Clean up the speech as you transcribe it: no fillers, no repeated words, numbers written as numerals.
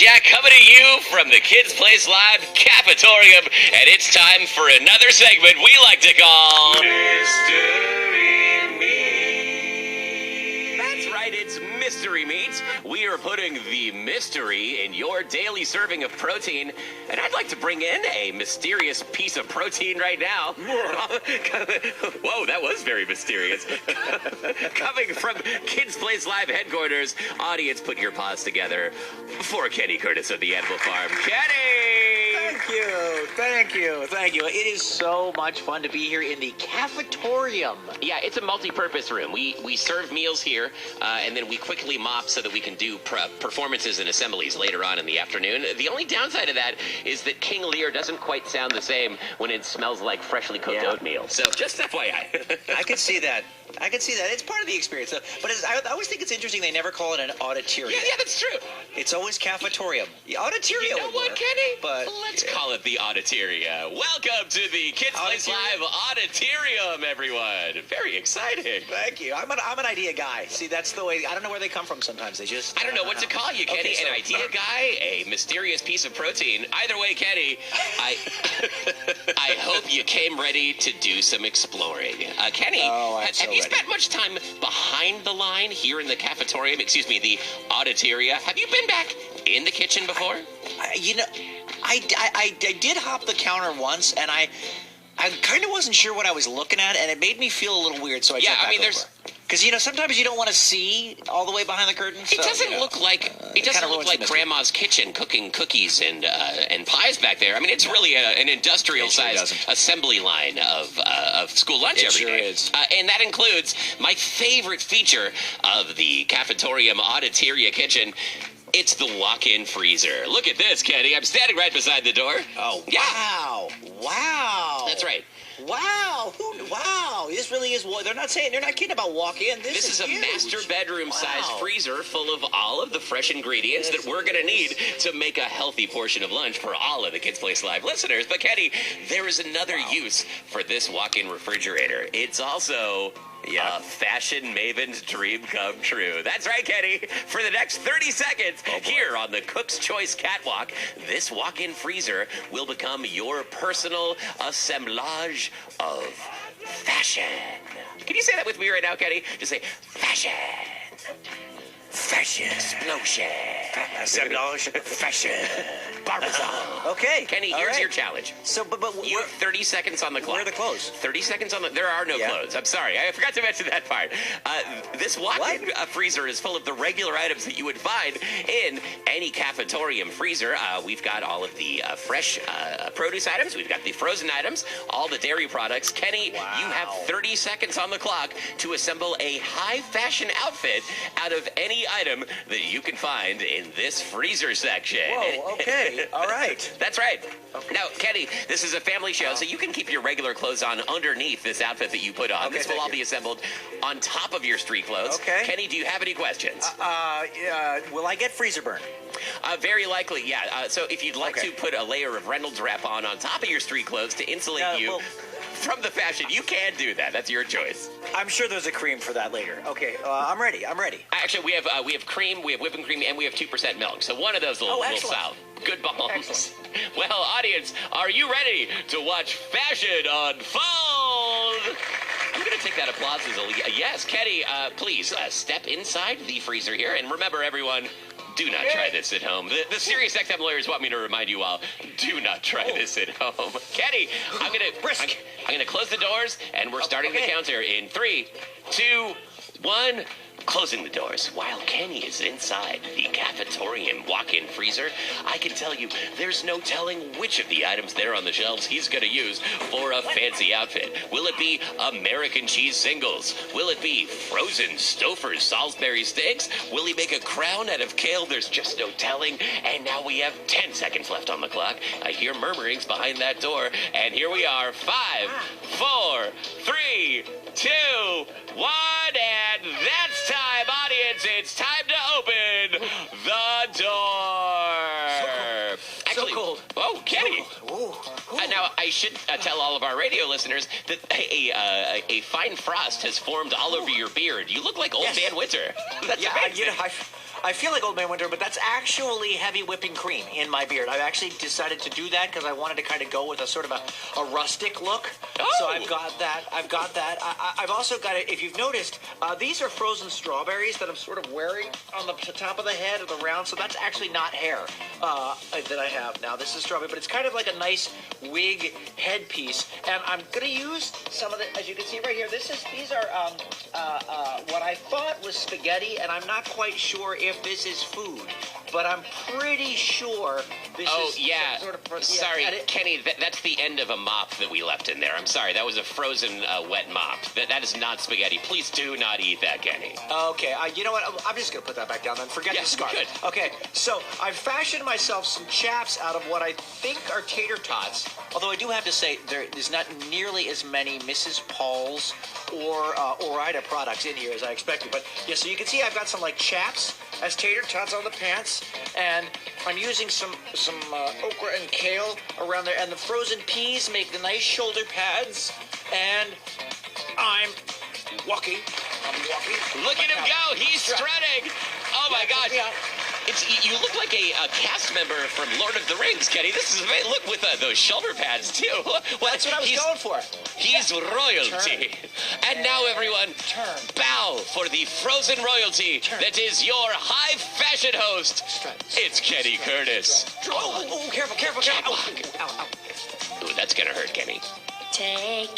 Jack coming to you from the Kids Place Live Cafetorium, and it's time for another segment we like to call Mystery Meats. That's right, it's Mystery Meats. We are putting the mystery in your daily serving of protein, and I'd like to bring in a mysterious piece of protein right now. Whoa, that was very mysterious. Coming from Kids Place Live headquarters, audience, put your paws together for Kenny Curtis of the Animal Farm. Kenny! Thank you. It is so much fun to be here in the cafetorium. Yeah, it's a multi-purpose room. We serve meals here, and then we quickly mop so that we can do performances and assemblies later on in the afternoon. The only downside of that is that King Lear doesn't quite sound the same when it smells like freshly cooked oatmeal. So just FYI. I could see that. It's part of the experience. But I always think it's interesting they never call it an auditorium. Yeah, that's true. It's always cafetorium. The auditorium. You know what, Kenny? But let's call it the Auditoria. Welcome to the Kids Place Live Auditorium, everyone. Very exciting. Thank you. I'm an idea guy. See, that's the way. I don't know where they come from sometimes. I don't know what to call you, Kenny. An idea guy, a mysterious piece of protein. Either way, Kenny, I hope you came ready to do some exploring. Kenny, have you spent much time behind the line here in the cafetorium? Excuse me, the auditoria. Have you been back in the kitchen before? I did hop the counter once, and I kind of wasn't sure what I was looking at, and it made me feel a little weird. So I jumped back over. Because sometimes you don't want to see all the way behind the curtain. It doesn't look like Grandma's kitchen cooking cookies and pies back there. I mean, it's really an industrial-sized assembly line of school lunch every day. It sure is. And that includes my favorite feature of the Cafetorium Auditoria kitchen. It's the walk-in freezer. Look at this, Kenny. I'm standing right beside the door. Oh, yeah. Wow. That's right. Wow. This really is. They're not kidding about walk-in. This is a huge. master bedroom-sized freezer full of all of the fresh ingredients that we're going to need to make a healthy portion of lunch for all of the Kids Place Live listeners. But, Kenny, there is another use for this walk-in refrigerator. It's also a fashion maven's dream come true. That's right, Kenny. For the next 30 seconds, here on the Cook's Choice Catwalk, this walk-in freezer will become your personal assemblage of fashion. Can you say that with me right now, Kenny? Just say, fashion. Fashion. Explosion. Assemblage. Fashion. Barbizon. Okay. Kenny, here's your challenge. So, but you have 30 seconds on the clock. Where are the clothes? 30 seconds on the... There are no clothes. I'm sorry. I forgot to mention that part. This walk-in freezer is full of the regular items that you would find in any cafetorium freezer. We've got all of the fresh produce items. We've got the frozen items, all the dairy products. Kenny, you have 30 seconds on the clock to assemble a high-fashion outfit out of any item that you can find in this freezer section. Whoa, okay. All right. That's right. Okay. Now, Kenny, this is a family show, so you can keep your regular clothes on underneath this outfit that you put on. This will all be assembled on top of your street clothes. Okay. Kenny, do you have any questions? Will I get freezer burn? Very likely, yeah. So if you'd like to put a layer of Reynolds wrap on top of your street clothes to insulate you from the fashion, you can do that. That's your choice. I'm sure there's a cream for that later. Okay, I'm ready. Actually, we have cream, we have whipping cream, and we have 2% milk. So one of those will solve. Good balls. Well, audience, are you ready to watch fashion unfold? I'm going to take that applause as a yes. Kenny, please step inside the freezer here. And remember, everyone, do not try this at home. The Sirius XM lawyers want me to remind you all, do not try this at home. Kenny, I'm going to close the doors, and we're starting the counter in 3, 2, 1... Closing the doors. While Kenny is inside the cafetorium walk-in freezer, I can tell you there's no telling which of the items there on the shelves he's going to use for a fancy outfit. Will it be American cheese singles? Will it be frozen Stouffer's Salisbury steaks? Will he make a crown out of kale? There's just no telling. And now we have 10 seconds left on the clock. I hear murmurings behind that door. And here we are. 5, 4, 3, 2, 1, and that's time, audience. It's time to open the door. So cold. Oh, Kenny. Now, I should tell all of our radio listeners that a fine frost has formed all over your beard. You look like old Van Winter. That's amazing. I feel like Old Man Winter, but that's actually heavy whipping cream in my beard. I've actually decided to do that because I wanted to kind of go with a sort of a rustic look. Oh. So I've got that. I've also got it. If you've noticed, these are frozen strawberries that I'm sort of wearing on the top of the head of the round. So that's actually not hair that I have now. This is strawberry, but it's kind of like a nice wig headpiece. And I'm going to use some of the, as you can see right here, these are what I thought was spaghetti, and I'm not quite sure if this is food, but I'm pretty sure this is yeah. sort of... Sorry, Kenny, that's the end of a mop that we left in there. I'm sorry, that was a frozen wet mop. That is not spaghetti. Please do not eat that, Kenny. Okay, you know what? I'm just going to put that back down then. Forget the scarf. Good. Okay, so I've fashioned myself some chaps out of what I think are tater tots, although I do have to say there's not nearly as many Mrs. Paul's or Ore-Ida products in here as I expected. But yeah, so you can see I've got some like chaps as tater tots on the pants, and I'm using some okra and kale around there, and the frozen peas make the nice shoulder pads, and I'm walking. Look at him go! He's strutting! Oh my God! Yeah. You look like a cast member from Lord of the Rings, Kenny. This is amazing. Look with those shoulder pads too. Well, that's what I was going for. He's royalty. And now everyone, bow for the frozen royalty that is your high fashion host. It's Kenny Curtis. Oh, careful. Ooh, that's gonna hurt, Kenny. Take